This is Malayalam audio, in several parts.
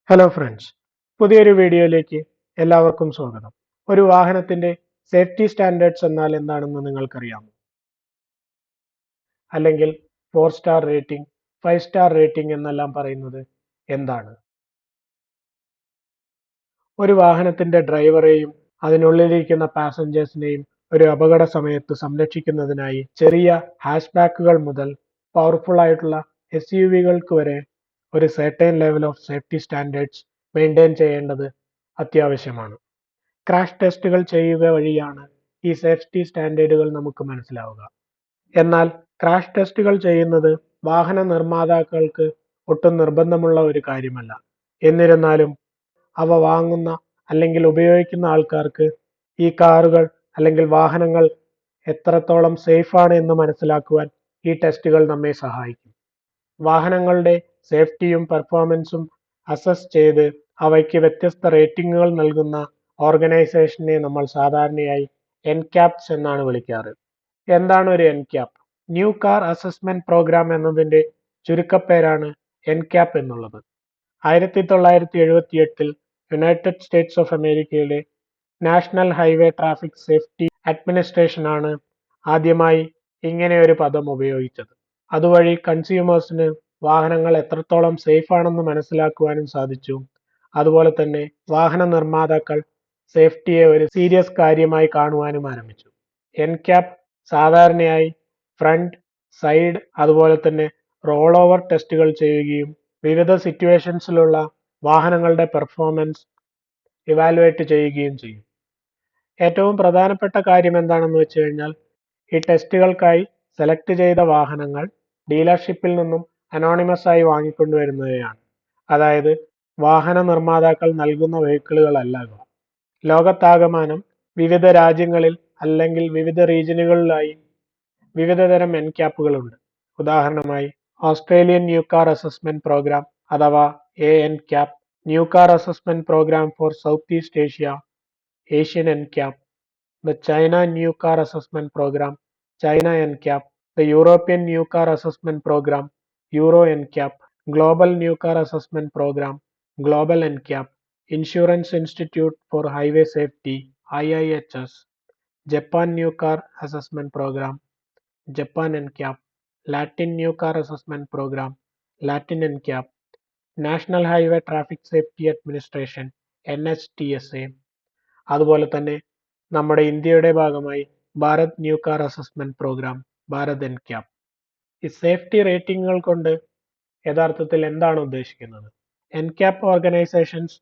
ഹലോ ഫ്രണ്ട്സ്, പുതിയൊരു വീഡിയോയിലേക്ക് എല്ലാവർക്കും സ്വാഗതം. ഒരു വാഹനത്തിന്റെ സേഫ്റ്റി സ്റ്റാൻഡേർഡ്സ് എന്നാൽ എന്താണെന്ന് നിങ്ങൾക്കറിയാമോ? അല്ലെങ്കിൽ 4 സ്റ്റാർ റേറ്റിംഗ്, 5 സ്റ്റാർ റേറ്റിംഗ് എന്നെല്ലാം പറയുന്നത് എന്താണ്? ഒരു വാഹനത്തിന്റെ ഡ്രൈവറെയും അതിനുള്ളിലിരിക്കുന്ന പാസഞ്ചേഴ്സിനെയും ഒരു അപകട സമയത്ത് സംരക്ഷിക്കുന്നതിനായി ചെറിയ ഹാഷ്ബാക്കുകൾ മുതൽ പവർഫുൾ ആയിട്ടുള്ള SUVകൾക്ക് വരെ ഒരു certain level of safety standards maintain ചെയ്യേണ്ടത് അത്യാവശ്യമാണ്. ക്രാഷ് ടെസ്റ്റുകൾ ചെയ്യുക വഴിയാണ് ഈ സേഫ്റ്റി സ്റ്റാൻഡേർഡുകൾ നമുക്ക് മനസ്സിലാവുക. എന്നാൽ ക്രാഷ് ടെസ്റ്റുകൾ ചെയ്യുന്നത് വാഹന നിർമ്മാതാക്കൾക്ക് ഒട്ടും നിർബന്ധമുള്ള ഒരു കാര്യമല്ല. എന്നിരുന്നാലും അവ വാങ്ങുന്ന അല്ലെങ്കിൽ ഉപയോഗിക്കുന്ന ആൾക്കാർക്ക് ഈ കാറുകൾ അല്ലെങ്കിൽ വാഹനങ്ങൾ എത്രത്തോളം സേഫാണ് എന്ന് മനസ്സിലാക്കുവാൻ ഈ ടെസ്റ്റുകൾ നമ്മെ സഹായിക്കും. വാഹനങ്ങളുടെ സേഫ്റ്റിയും പെർഫോമൻസും അസസ് ചെയ്ത് അവയ്ക്ക് വ്യത്യസ്ത റേറ്റിംഗുകൾ നൽകുന്ന ഓർഗനൈസേഷനെ നമ്മൾ സാധാരണയായി NCAPs എന്നാണ് വിളിക്കാറ്. എന്താണ് ഒരു NCAP? New car assessment programme എന്നതിന്റെ ചുരുക്കപ്പേരാണ് NCAP എന്നുള്ളത്. 1978 യുണൈറ്റഡ് സ്റ്റേറ്റ്സ് ഓഫ് അമേരിക്കയിലെ national highway traffic safety administration ആണ് ആദ്യമായി ഇങ്ങനെ ഒരു പദം ഉപയോഗിച്ചത്. അതുവഴി കൺസ്യൂമേഴ്സിന് വാഹനങ്ങൾ എത്രത്തോളം സേഫ് ആണെന്ന് മനസ്സിലാക്കുവാനും സാധിച്ചു. അതുപോലെ തന്നെ വാഹന നിർമ്മാതാക്കൾ സേഫ്റ്റിയെ ഒരു സീരിയസ് കാര്യമായി കാണുവാനും ആരംഭിച്ചു. NCAP സാധാരണയായി ഫ്രണ്ട്, സൈഡ് അതുപോലെ തന്നെ റോൾ ഓവർ ടെസ്റ്റുകൾ ചെയ്യുകയും വിവിധ സിറ്റുവേഷൻസിലുള്ള വാഹനങ്ങളുടെ പെർഫോമൻസ് ഇവാലുവേറ്റ് ചെയ്യുകയും ചെയ്യും. ഏറ്റവും പ്രധാനപ്പെട്ട കാര്യം എന്താണെന്ന് വെച്ച് കഴിഞ്ഞാൽ ഈ ടെസ്റ്റുകൾക്കായി സെലക്ട് ചെയ്ത വാഹനങ്ങൾ ഡീലർഷിപ്പിൽ നിന്നും അനോണിമസ് ആയി വാങ്ങിക്കൊണ്ടുവരുന്നവയാണ്. അതായത് വാഹന നിർമ്മാതാക്കൾ നൽകുന്ന വെഹിക്കിളുകളല്ല ഇവ. ലോകത്താകമാനം വിവിധ രാജ്യങ്ങളിൽ അല്ലെങ്കിൽ വിവിധ റീജിയനുകളിലായി വിവിധ തരം NCAPകളുണ്ട്. ഉദാഹരണമായി Australian new car assessment programme അഥവാ ANCAP, new car assessment programme for south east Asia, Asian NCAP, the China New Car Assessment Program, China NCAP, the European New Car Assessment Program, Euro NCAP, Global New Car Assessment Program, Global NCAP, Insurance Institute for Highway Safety, IIHS, Japan New Car Assessment Program, Japan NCAP, Latin New Car Assessment Program, Latin NCAP, National Highway Traffic Safety Administration, NHTSA, അതുപോലെ തന്നെ നമ്മുടെ ഇന്ത്യയുടെ ഭാഗമായി Bharat new car assessment programme, Bharat NCAP. ഈ സേഫ്റ്റി റേറ്റിംഗുകൾ കൊണ്ട് യഥാർത്ഥത്തിൽ എന്താണ് ഉദ്ദേശിക്കുന്നത്? NCAP ഓർഗനൈസേഷൻസ്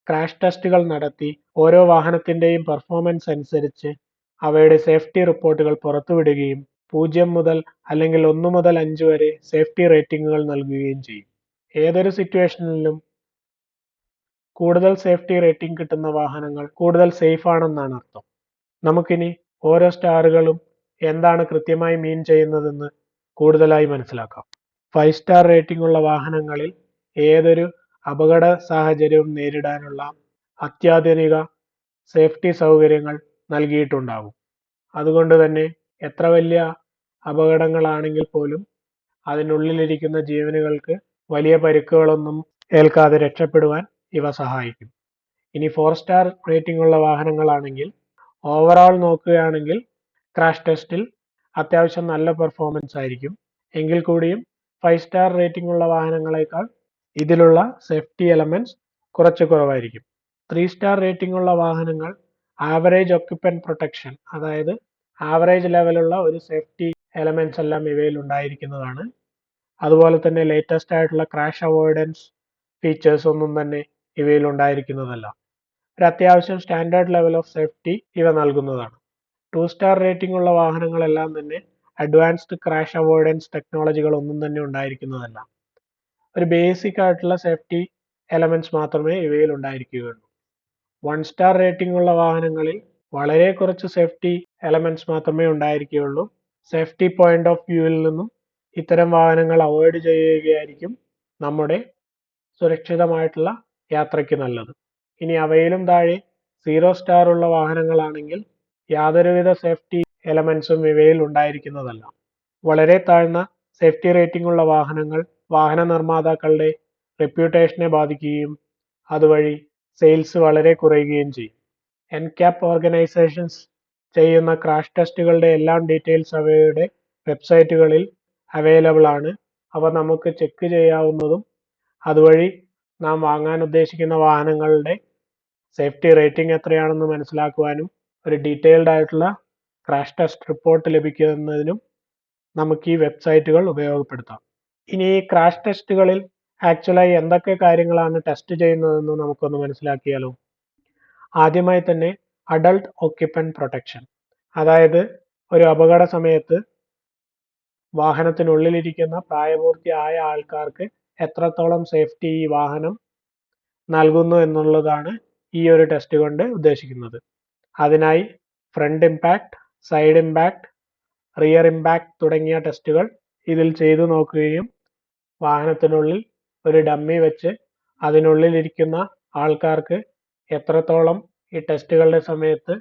ക്രാഷ് ടെസ്റ്റുകൾ നടത്തി ഓരോ വാഹനത്തിന്റെയും പെർഫോമൻസ് അനുസരിച്ച് അവയുടെ സേഫ്റ്റി റിപ്പോർട്ടുകൾ പുറത്തുവിടുകയും 0 മുതൽ അല്ലെങ്കിൽ 1 മുതൽ 5 വരെ സേഫ്റ്റി റേറ്റിംഗുകൾ നൽകുകയും ചെയ്യും. ഏതൊരു സിറ്റുവേഷനിലും കൂടുതൽ സേഫ്റ്റി റേറ്റിംഗ് കിട്ടുന്ന വാഹനങ്ങൾ കൂടുതൽ സേഫ് ആണെന്നാണ് അർത്ഥം. നമുക്കിനി ഓരോ സ്റ്റാറുകളും എന്താണ് കൃത്യമായി മീൻ ചെയ്യുന്നതെന്ന് കൂടുതലായി മനസ്സിലാക്കാം. 5 സ്റ്റാർ റേറ്റിംഗ് ഉള്ള വാഹനങ്ങളിൽ ഏതൊരു അപകട സാഹചര്യവും നേരിടാനുള്ള അത്യാധുനിക സേഫ്റ്റി സൗകര്യങ്ങൾ നൽകിയിട്ടുണ്ടാവും. അതുകൊണ്ട് തന്നെ എത്ര വലിയ അപകടങ്ങളാണെങ്കിൽ പോലും അതിനുള്ളിലിരിക്കുന്ന ജീവനുകൾക്ക് വലിയ പരിക്കുകളൊന്നും ഏൽക്കാതെ രക്ഷപ്പെടുവാൻ ഇവ സഹായിക്കും. ഇനി 4 സ്റ്റാർ റേറ്റിംഗ് ഉള്ള വാഹനങ്ങളാണെങ്കിൽ ഓവറോൾ നോക്കുകയാണെങ്കിൽ ക്രാഷ് ടെസ്റ്റിൽ അത്യാവശ്യം നല്ല പെർഫോമൻസ് ആയിരിക്കും. എങ്കിൽ കൂടിയും 5 സ്റ്റാർ റേറ്റിംഗ് ഉള്ള വാഹനങ്ങളെക്കാൾ ഇതിലുള്ള സേഫ്റ്റി എലമെന്റ്സ് കുറച്ച് കുറവായിരിക്കും. 3 സ്റ്റാർ റേറ്റിംഗ് ഉള്ള വാഹനങ്ങൾ ആവറേജ് ഒക്യുപ്പന്റ് പ്രൊട്ടക്ഷൻ, അതായത് ആവറേജ് ലെവലുള്ള ഒരു സേഫ്റ്റി എലമെന്റ്സ് എല്ലാം ഇവയിൽ ഉണ്ടായിരിക്കുന്നതാണ്. അതുപോലെ തന്നെ ലേറ്റസ്റ്റ് ആയിട്ടുള്ള ക്രാഷ് അവോയ്ഡൻസ് ഫീച്ചേഴ്സ് ഒന്നും തന്നെ ഇവയിൽ ഉണ്ടായിരിക്കുന്നതല്ല. ഒരു അത്യാവശ്യം സ്റ്റാൻഡേർഡ് ലെവൽ ഓഫ് സേഫ്റ്റി ഇവ നൽകുന്നതാണ്. 2 സ്റ്റാർ റേറ്റിംഗ് ഉള്ള വാഹനങ്ങളെല്ലാം തന്നെ അഡ്വാൻസ്ഡ് ക്രാഷ് അവോയ്ഡൻസ് ടെക്നോളജികൾ ഒന്നും തന്നെ ഉണ്ടായിരിക്കുന്നതല്ല. ഒരു ബേസിക് ആയിട്ടുള്ള സേഫ്റ്റി എലമെന്റ്സ് മാത്രമേ ഇവയിൽ ഉണ്ടായിരിക്കുകയുള്ളൂ. 1 സ്റ്റാർ റേറ്റിംഗ് ഉള്ള വാഹനങ്ങളിൽ വളരെ കുറച്ച് സേഫ്റ്റി എലമെന്റ്സ് മാത്രമേ ഉണ്ടായിരിക്കുകയുള്ളൂ. സേഫ്റ്റി പോയിന്റ് ഓഫ് വ്യൂവിൽ നിന്നും ഇത്തരം വാഹനങ്ങൾ അവോയ്ഡ് ചെയ്യുകയായിരിക്കും നമ്മുടെ സുരക്ഷിതമായിട്ടുള്ള യാത്രയ്ക്ക് നല്ലത്. ഇനി അവയിലും താഴെ 0 സ്റ്റാർ ഉള്ള വാഹനങ്ങളാണെങ്കിൽ യാതൊരുവിധ സേഫ്റ്റി എലമെന്റ്സും ഇവയിൽ ഉണ്ടായിരിക്കുന്നതല്ല. വളരെ താഴ്ന്ന സേഫ്റ്റി റേറ്റിംഗ് ഉള്ള വാഹനങ്ങൾ വാഹന നിർമ്മാതാക്കളുടെ റെപ്യൂട്ടേഷനെ ബാധിക്കുകയും അതുവഴി സെയിൽസ് വളരെ കുറയുകയും ചെയ്യും. എൻക്യാപ് ഓർഗനൈസേഷൻസ് ചെയ്യുന്ന ക്രാഷ് ടെസ്റ്റുകളുടെ എല്ലാം ഡീറ്റെയിൽസ് അവയുടെ വെബ്സൈറ്റുകളിൽ അവൈലബിൾ ആണ്. അവ നമുക്ക് ചെക്ക് ചെയ്യാവുന്നതും അതുവഴി നാം വാങ്ങാൻ ഉദ്ദേശിക്കുന്ന വാഹനങ്ങളുടെ സേഫ്റ്റി റേറ്റിംഗ് എത്രയാണെന്ന് മനസ്സിലാക്കുവാനും ഒരു ഡീറ്റെയിൽഡ് ആയിട്ടുള്ള ക്രാഷ് ടെസ്റ്റ് റിപ്പോർട്ട് ലഭിക്കുന്നതിനും നമുക്ക് ഈ വെബ്സൈറ്റുകൾ ഉപയോഗപ്പെടുത്താം. ഇനി ഈ ക്രാഷ് ടെസ്റ്റുകളിൽ ആക്ച്വലായി എന്തൊക്കെ കാര്യങ്ങളാണ് ടെസ്റ്റ് ചെയ്യുന്നതെന്ന് നമുക്കൊന്ന് മനസ്സിലാക്കിയാലോ. ആദ്യമായി തന്നെ അഡൾട്ട് ഓക്യുപ്പന്റ് പ്രൊട്ടക്ഷൻ, അതായത് ഒരു അപകട സമയത്ത് വാഹനത്തിനുള്ളിലിരിക്കുന്ന പ്രായപൂർത്തിയായ ആൾക്കാർക്ക് എത്രത്തോളം സേഫ്റ്റി ഈ വാഹനം നൽകുന്നു എന്നുള്ളതാണ് ഈ ഒരു ടെസ്റ്റ് കൊണ്ട് ഉദ്ദേശിക്കുന്നത്. അതിനായി front impact, side impact, rear impact തുടങ്ങിയ ടെസ്റ്റുകൾ ഇതിൽ ചെയ്തു നോക്കുകയും വാഹനത്തിനുള്ളിൽ ഒരു ഡമ്മി വെച്ച് അതിനുള്ളിൽ ഇരിക്കുന്ന ആൾക്കാർക്ക് എത്രത്തോളം ഈ ടെസ്റ്റുകളുടെ സമയത്ത്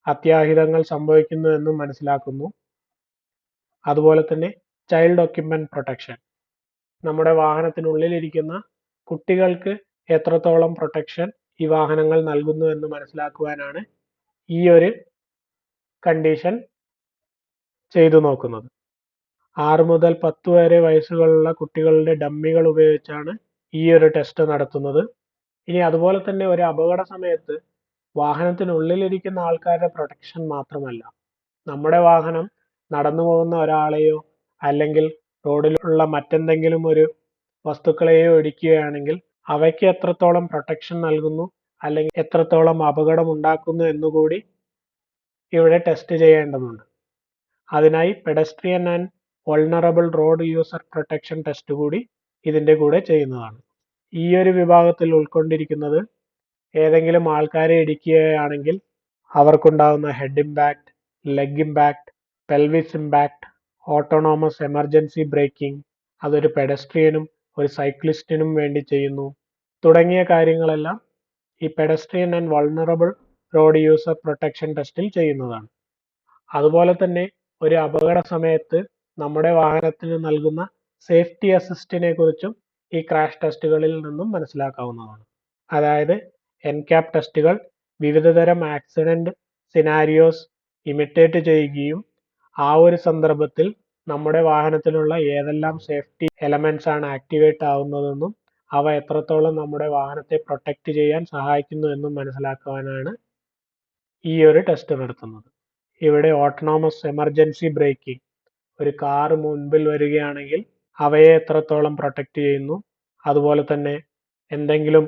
അത്യാഹിതങ്ങൾ സംഭവിക്കുന്നു എന്നും മനസ്സിലാക്കുന്നു. അതുപോലെ തന്നെ ചൈൽഡ് ഓക്യുപ്പന്റ് പ്രൊട്ടക്ഷൻ, നമ്മുടെ വാഹനത്തിനുള്ളിൽ ഇരിക്കുന്ന കുട്ടികൾക്ക് എത്രത്തോളം പ്രൊട്ടക്ഷൻ ഈ വാഹനങ്ങൾ നൽകുന്നു എന്ന് മനസ്സിലാക്കുവാനാണ് ഈ ഒരു കണ്ടീഷൻ ചെയ്തു നോക്കുന്നത്. 6 മുതൽ 10 വരെ വയസ്സുകളുള്ള കുട്ടികളുടെ ഡമ്മികൾ ഉപയോഗിച്ചാണ് ഈ ഒരു ടെസ്റ്റ് നടത്തുന്നത്. ഇനി അതുപോലെ തന്നെ ഒരു അപകട സമയത്ത് വാഹനത്തിനുള്ളിലിരിക്കുന്ന ആൾക്കാരുടെ പ്രൊട്ടക്ഷൻ മാത്രമല്ല, നമ്മുടെ വാഹനം നടന്നു പോകുന്ന ഒരാളെയോ അല്ലെങ്കിൽ റോഡിലുള്ള മറ്റെന്തെങ്കിലും ഒരു വസ്തുക്കളെയോ ഇടിക്കുകയാണെങ്കിൽ അവയ്ക്ക് എത്രത്തോളം പ്രൊട്ടക്ഷൻ നൽകുന്നു അല്ലെങ്കിൽ എത്രത്തോളം അപകടം ഉണ്ടാക്കുന്നു എന്നുകൂടി ഇവിടെ ടെസ്റ്റ് ചെയ്യേണ്ടതുണ്ട്. അതിനായി pedestrian and vulnerable road user protection test കൂടി ഇതിൻ്റെ കൂടെ ചെയ്യുന്നതാണ്. ഈ ഒരു വിഭാഗത്തിൽ ഉൾക്കൊണ്ടിരിക്കുന്നത് ഏതെങ്കിലും ആൾക്കാരെ ഇടിക്കുകയാണെങ്കിൽ അവർക്കുണ്ടാകുന്ന head impact, leg impact, pelvis impact, autonomous emergency braking, അതൊരു പെഡസ്ട്രിയനും ഒരു സൈക്ലിസ്റ്റിനും വേണ്ടി ചെയ്യുന്നു തുടങ്ങിയ കാര്യങ്ങളെല്ലാം ഈ pedestrian and vulnerable road user protection ടെസ്റ്റിൽ ചെയ്യുന്നതാണ്. അതുപോലെ തന്നെ ഒരു അപകട സമയത്ത് നമ്മുടെ വാഹനത്തിന് നൽകുന്ന സേഫ്റ്റി അസിസ്റ്റിനെ കുറിച്ചും ഈ ക്രാഷ് ടെസ്റ്റുകളിൽ നിന്നും മനസ്സിലാക്കാവുന്നതാണ്. അതായത് എൻക്യാപ് ടെസ്റ്റുകൾ വിവിധതരം ആക്സിഡന്റ് സിനാരിയോസ് ഇമിറ്റേറ്റ് ചെയ്യുകയും ആ ഒരു സന്ദർഭത്തിൽ നമ്മുടെ വാഹനത്തിലുള്ള ഏതെല്ലാം സേഫ്റ്റി എലമെന്റ്സ് ആണ് ആക്ടിവേറ്റ് ആവുന്നതെന്നും അവ എത്രത്തോളം നമ്മുടെ വാഹനത്തെ പ്രൊട്ടക്റ്റ് ചെയ്യാൻ സഹായിക്കുന്നു എന്നും മനസ്സിലാക്കുവാനാണ് ഈ ഒരു ടെസ്റ്റ് നടത്തുന്നത്. ഇവിടെ ഓട്ടോണോമസ് എമർജൻസി ബ്രേക്കിംഗ്, ഒരു കാർ മുൻപിൽ വരികയാണെങ്കിൽ അവയെ എത്രത്തോളം പ്രൊട്ടക്റ്റ് ചെയ്യുന്നു, അതുപോലെ തന്നെ എന്തെങ്കിലും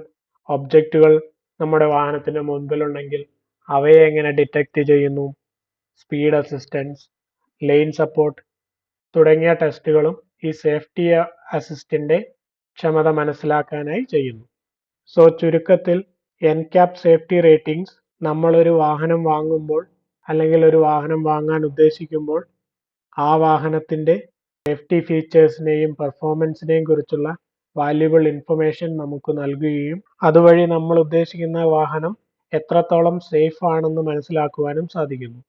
ഒബ്ജക്റ്റുകൾ നമ്മുടെ വാഹനത്തിന് മുൻപിലുണ്ടെങ്കിൽ അവയെ എങ്ങനെ ഡിറ്റക്റ്റ് ചെയ്യുന്നു, സ്പീഡ് അസിസ്റ്റൻസ്, ലെയിൻ സപ്പോർട്ട് തുടങ്ങിയ ടെസ്റ്റുകളും ഈ സേഫ്റ്റി അസിസ്റ്റിന്റെ ക്ഷമത മനസ്സിലാക്കാനായി ചെയ്യുന്നു. സോ ചുരുക്കത്തിൽ എൻക്യാപ് സേഫ്റ്റി റേറ്റിംഗ്സ് നമ്മളൊരു വാഹനം വാങ്ങുമ്പോൾ അല്ലെങ്കിൽ ഒരു വാഹനം വാങ്ങാൻ ഉദ്ദേശിക്കുമ്പോൾ ആ വാഹനത്തിന്റെ സേഫ്റ്റി ഫീച്ചേഴ്സിനെയും പെർഫോമൻസിനെയും കുറിച്ചുള്ള വാല്യുബിൾ ഇൻഫർമേഷൻ നമുക്ക് നൽകുകയും അതുവഴി നമ്മൾ ഉദ്ദേശിക്കുന്ന വാഹനം എത്രത്തോളം സേഫ് ആണെന്ന് മനസ്സിലാക്കുവാനും സാധിക്കുന്നു.